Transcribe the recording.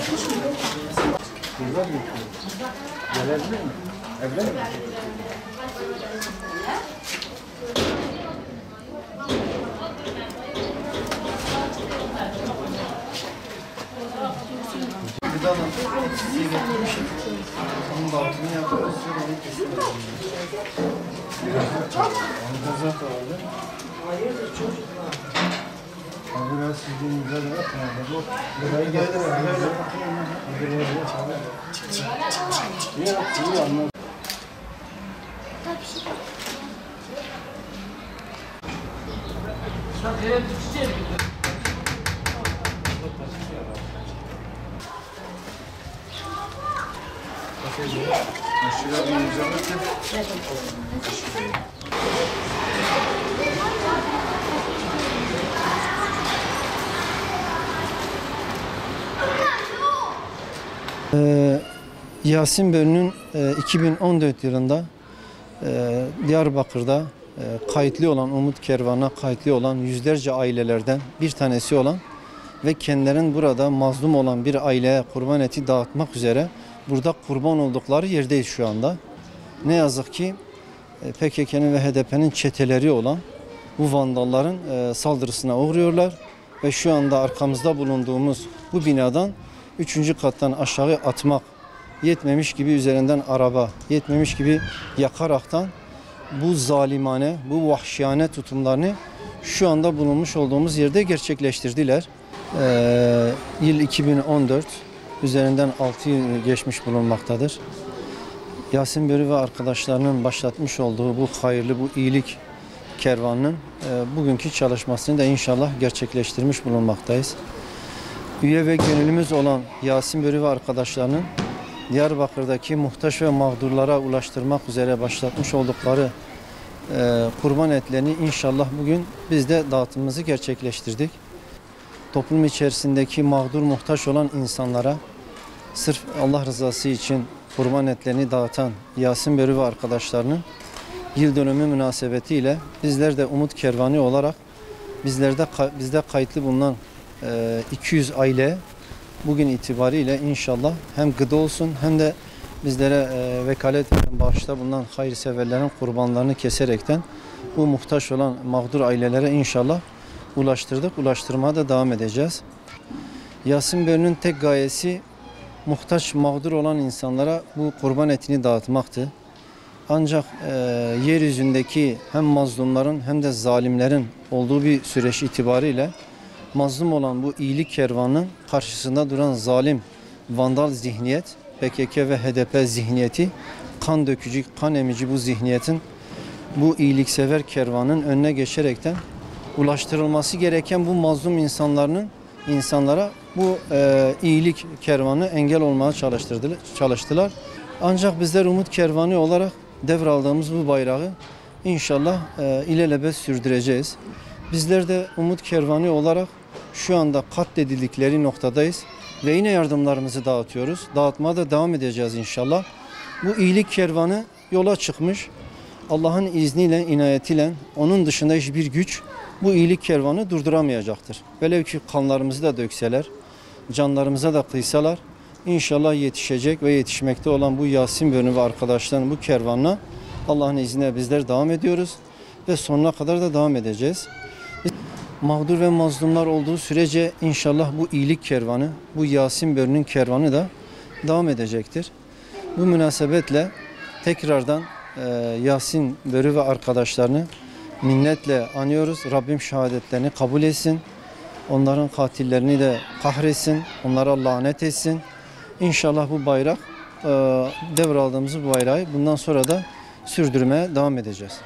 Kızlar mı? Gelebilir mi? Evlen mi? Bir daha size getirmişim. Onun da altını yapıyoruz. Onu kesiyoruz. Onu da vardı. Hayırdır çocuklar? Abi biraz sizin güzel de bakın. Bu burayı getirin. İyi anladım. Şuraya bir imza bakın. Yasin Börü'nün 2014 yılında Diyarbakır'da kayıtlı olan Umut Kervanı'na kayıtlı olan yüzlerce ailelerden bir tanesi olan ve kendilerinin burada mazlum olan bir aileye kurban eti dağıtmak üzere burada kurban oldukları yerdeyiz şu anda. Ne yazık ki PKK'nın ve HDP'nin çeteleri olan bu vandalların saldırısına uğruyorlar ve şu anda arkamızda bulunduğumuz bu binadan 3. kattan aşağı atmak yetmemiş gibi üzerinden araba yetmemiş gibi yakaraktan bu zalimane, bu vahşiyane tutumlarını şu anda bulunmuş olduğumuz yerde gerçekleştirdiler. Yıl 2014, üzerinden 6 yıl geçmiş bulunmaktadır. Yasin Börü ve arkadaşlarının başlatmış olduğu bu hayırlı, bu iyilik kervanının bugünkü çalışmasını da inşallah gerçekleştirmiş bulunmaktayız. Üye ve gönüllümüz olan Yasin Börü ve arkadaşlarının Diyarbakır'daki muhtaç ve mağdurlara ulaştırmak üzere başlatmış oldukları kurban etlerini inşallah bugün biz de dağıtımımızı gerçekleştirdik. Toplum içerisindeki mağdur, muhtaç olan insanlara sırf Allah rızası için kurban etlerini dağıtan Yasin Börü ve arkadaşlarının yıl dönümü münasebetiyle bizler de Umut Kervanı olarak bizde kayıtlı bulunan 200 aile bugün itibariyle inşallah hem gıda olsun hem de bizlere vekalet veren bağışta bulunan hayırseverlerin kurbanlarını keserekten bu muhtaç olan mağdur ailelere inşallah ulaştırdık. Ulaştırmaya da devam edeceğiz. Yasin Börü'nün tek gayesi muhtaç, mağdur olan insanlara bu kurban etini dağıtmaktı. Ancak yeryüzündeki hem mazlumların hem de zalimlerin olduğu bir süreç itibariyle mazlum olan bu iyilik kervanının karşısında duran zalim, vandal zihniyet, PKK ve HDP zihniyeti, kan dökücü, kan emici bu zihniyetin bu iyiliksever kervanın önüne geçerekten ulaştırılması gereken bu mazlum insanlara bu iyilik kervanı engel olmaya çalıştılar. Ancak bizler Umut Kervanı olarak devraldığımız bu bayrağı inşallah ilelebet sürdüreceğiz. Bizler de Umut Kervanı olarak şu anda katledildikleri noktadayız ve yine yardımlarımızı dağıtıyoruz. Dağıtmaya da devam edeceğiz inşallah. Bu iyilik kervanı yola çıkmış. Allah'ın izniyle, inayetiyle onun dışında hiçbir güç bu iyilik kervanı durduramayacaktır. Velev ki kanlarımızı da dökseler, canlarımıza da kıysalar inşallah yetişecek ve yetişmekte olan bu Yasin Börü ve arkadaşların bu kervanla Allah'ın izniyle bizler devam ediyoruz ve sonuna kadar da devam edeceğiz. Mağdur ve mazlumlar olduğu sürece inşallah bu iyilik kervanı, bu Yasin Börü'nün kervanı da devam edecektir. Bu münasebetle tekrardan Yasin Börü ve arkadaşlarını minnetle anıyoruz. Rabbim şehadetlerini kabul etsin. Onların katillerini de kahretsin. Onlara lanet etsin. İnşallah bu bayrak devraldığımız bu bayrağı bundan sonra da sürdürmeye devam edeceğiz.